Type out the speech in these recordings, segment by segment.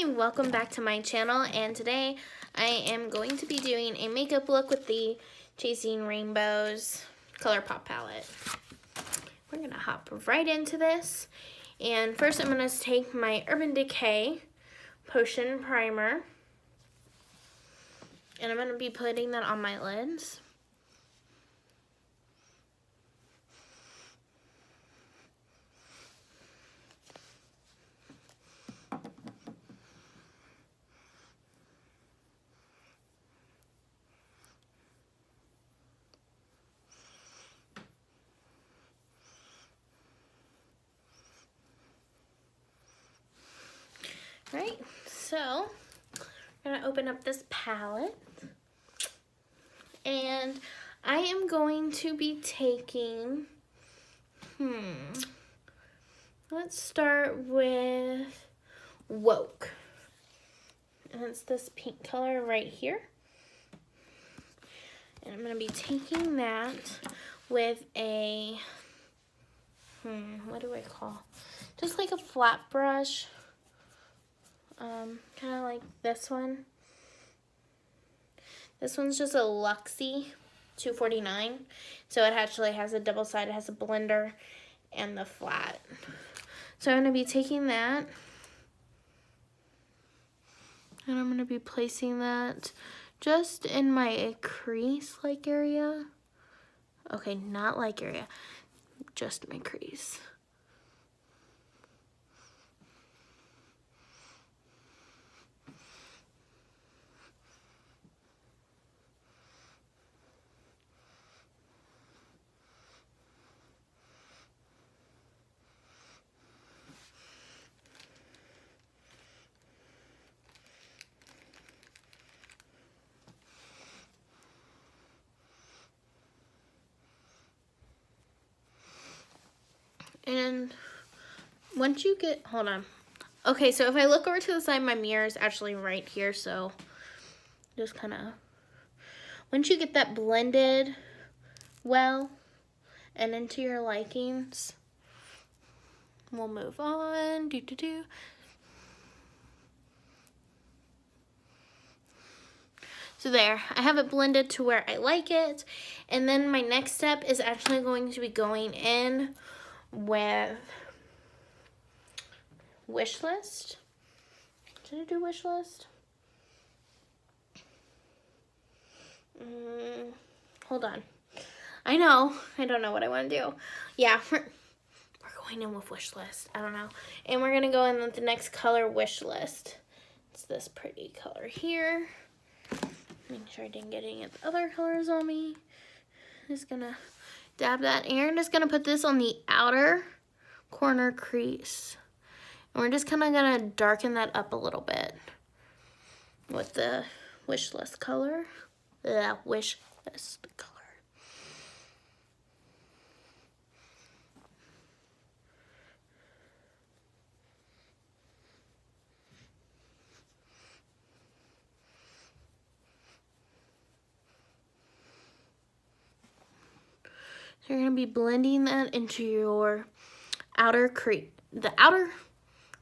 and welcome back to my channel, and today I am going to be doing a makeup look with the Chasing Rainbows ColourPop palette. We're going to hop right into this, and first I'm going to take my Urban Decay Potion Primer, and I'm going to be putting that on my lids. Right, so I'm going to open up this palette, and I am going to be taking, let's start with Woke, and it's this pink color right here, and I'm going to be taking that with a, what do I call, just like a flat brush. Kind of like this one. This one's just a Luxie 249. So it actually has a double side. It has a blender and the flat. So I'm going to be taking that. And I'm going to be placing that just in my crease-like area. Okay, not like area. Just my crease. And once you get, hold on. Okay, so if I look over to the side, my mirror is actually right here, so just kind of, once you get that blended well and into your likings, we'll move on. So there, I have it blended to where I like it. And then my next step is actually going to be going in with Wishlist. Did I do Wishlist? Hold on. I don't know what I want to do. Yeah, we're going in with Wishlist. I don't know. And we're going to go in with the next color, Wishlist. It's this pretty color here. Make sure I didn't get any of the other colors on me. Just going to dab that, and you're just going to put this on the outer corner crease. And we're just kind of going to darken that up a little bit with the Wishlist color. The Wishlist color. So you're going to be blending that into your outer crease.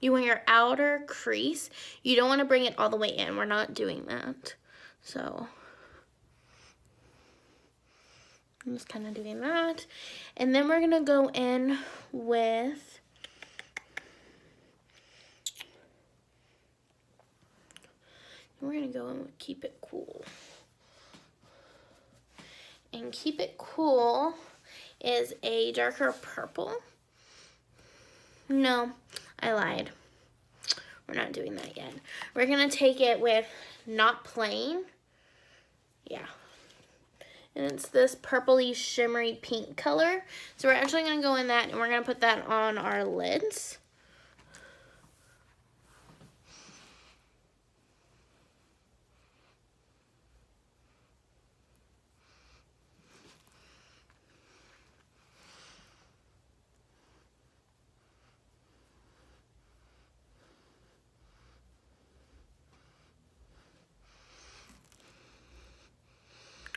You want your outer crease. You don't want to bring it all the way in. We're not doing that. So I'm just kind of doing that. And then we're going to go in with Keep It Cool. And Keep It Cool is a darker purple. No, I lied. We're not doing that yet. We're going to take it with Not Plain. Yeah. And it's this purpley shimmery pink color. So we're actually going to go in that, and we're going to put that on our lids.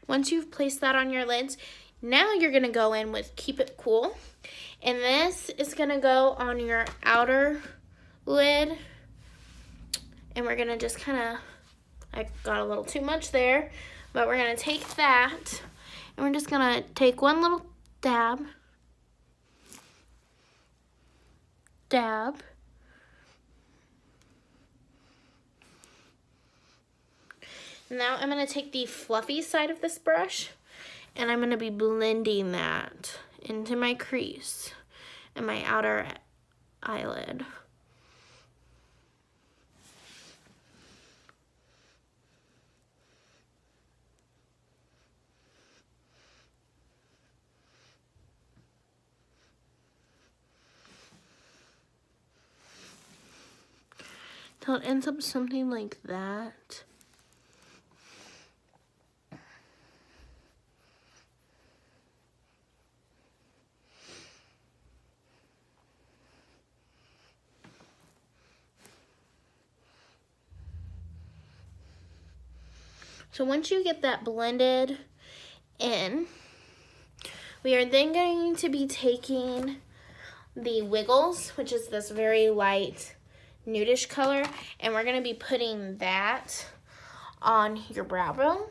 Once you've placed that on your lids, now you're going to go in with Keep It Cool. And this is going to go on your outer lid. And And we're gonna just kind of, I got a little too much there, but we're gonna take that and we're just gonna take one little dab. Now I'm gonna take the fluffy side of this brush and I'm gonna be blending that into my crease and my outer eyelid. Till it ends up something like that. So once you get that blended in, we are then going to be taking the Wiggles, which is this very light nudish color, and we're going to be putting that on your brow bone.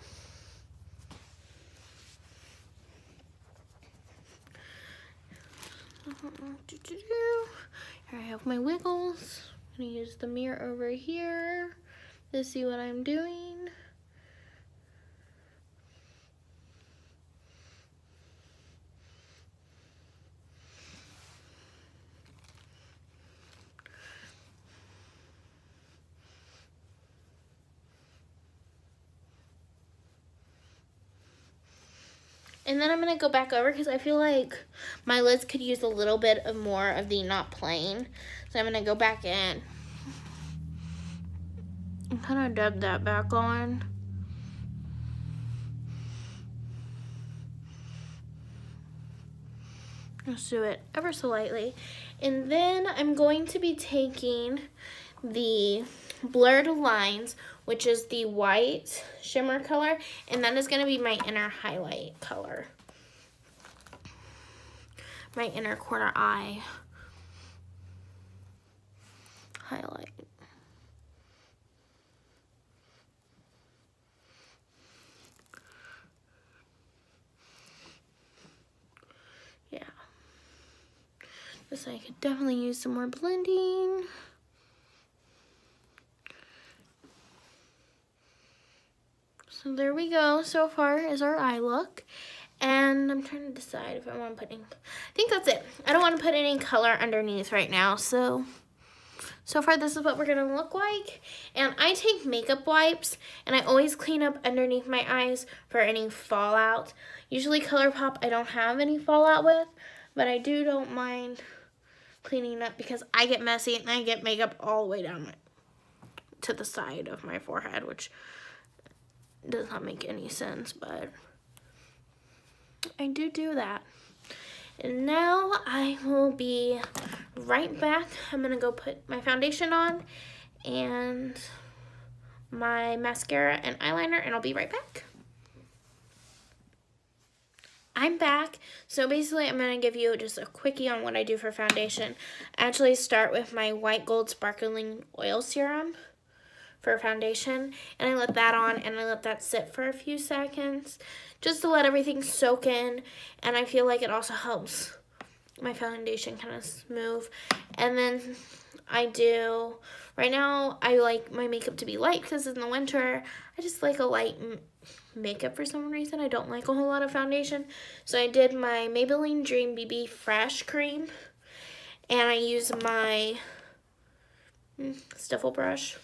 Here I have my Wiggles. I'm going to use the mirror over here to see what I'm doing. And then I'm going to go back over because I feel like my lids could use a little bit of more of the not plain. So I'm going to go back in and kind of dab that back on. Just do it ever so lightly. And then I'm going to be taking the Blurred Lines, which is the white shimmer color, and that is going to be my inner highlight color. My inner corner eye highlight. Yeah. This I could definitely use some more blending. So there we go. So far is our eye look. And I'm trying to decide if I want to put any, I think that's it. I don't want to put any color underneath right now. So far this is what we're going to look like. And I take makeup wipes and I always clean up underneath my eyes for any fallout. Usually ColourPop I don't have any fallout with, but I don't mind cleaning up because I get messy and I get makeup all the way down to the side of my forehead, which does not make any sense, but I do that. And now I will be right back. I'm gonna go put my foundation on and my mascara and eyeliner, and I'll be right back. I'm back. So basically I'm going to give you just a quickie on what I do for foundation. I actually start with my White Gold Sparkling Oil Serum for foundation, and I let that on and I let that sit for a few seconds just to let everything soak in, and I feel like it also helps my foundation kind of smooth. And then right now I like my makeup to be light because in the winter I just like a light makeup for some reason. I don't like a whole lot of foundation. So I did my Maybelline Dream BB Fresh Cream, and I use my Stiffle brush,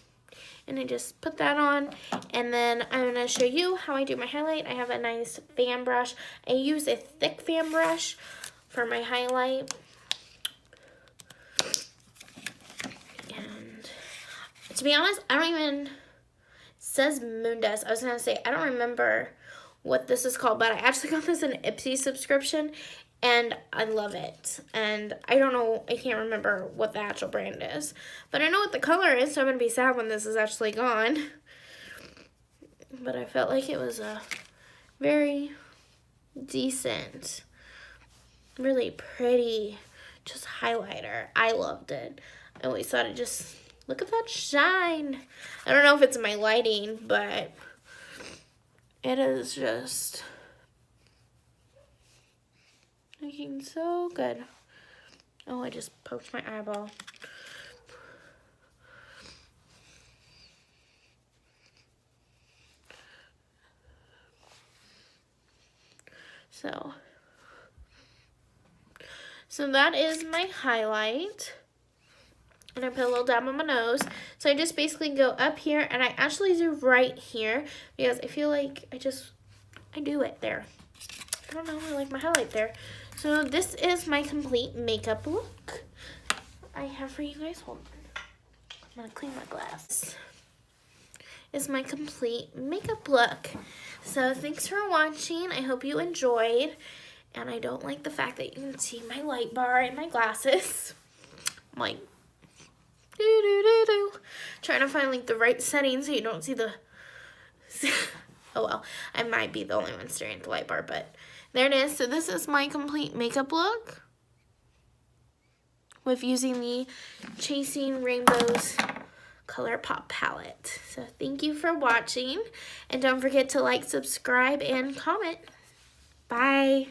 and I just put that on. And then I'm going to show you how I do my highlight. I have a nice fan brush. I use a thick fan brush for my highlight. And to be honest, I don't even, it says Moon Dust. I was going to say, I don't remember what this is called, but I actually got this in an Ipsy subscription, and I love it. And I don't know, I can't remember what the actual brand is, but I know what the color is, so I'm going to be sad when this is actually gone. But I felt like it was a very decent, really pretty, just highlighter. I loved it. I always thought it just Look at that shine. I don't know if it's my lighting, but it is just looking so good. Oh, I just poked my eyeball. So that is my highlight. And I put a little dab on my nose. So I just basically go up here, and I actually do right here because I feel like I do it there. I don't know, I like my highlight there. So this is my complete makeup look I have for you guys. Hold on. I'm gonna clean my glass. Is my complete makeup look. So thanks for watching. I hope you enjoyed. And I don't like the fact that you can see my light bar in my glasses. I'm like, trying to find like the right setting so you don't see the, oh well, I might be the only one staring at the light bar, but there it is. So this is my complete makeup look with using the Chasing Rainbows ColourPop palette. So thank you for watching, and don't forget to like, subscribe, and comment. Bye.